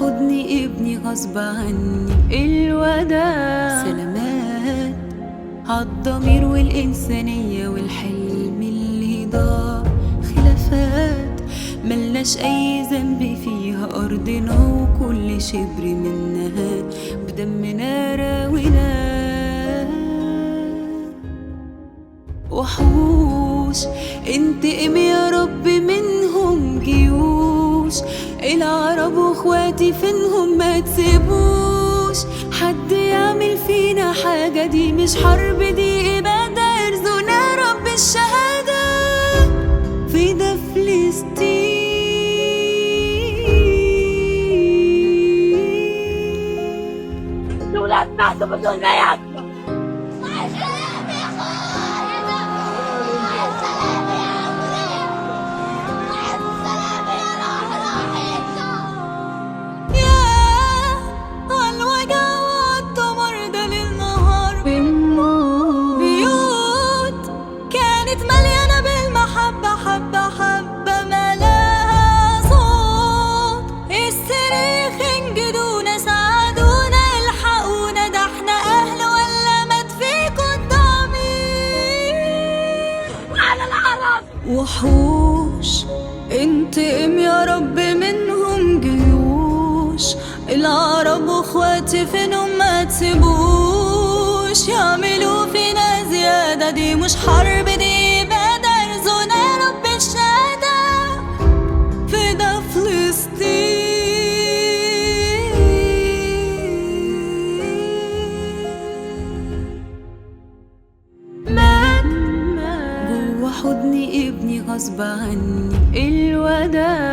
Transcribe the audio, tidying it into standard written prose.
حضني ابني غصب عني الوداع. سلامات عالضمير والإنسانية والحلم اللي ضاع. خلافات ملناش أي ذنب فيها أرضنا وكل شبر منها بدمنا راوينا. وحوش انتقم يا رب منهم جيوش، العرب واخواتي فينهم ما تسيبوش حد يعمل فينا حاجة، دي مش حرب دي إبادة، ارزقنا رب الشهادة في ده فلسطين. الولاد ماتوا بدون ما ياكلوا. وحوش انتقم يا رب منهم جيوش، العرب واخواتي فينهم ما تسيبوش يعملوا فينا زيادة، دي مش حرب دي إبادة، ارزقنا رب الشهادة في ده فلسطين. حضني ابني غصب عني الوداع.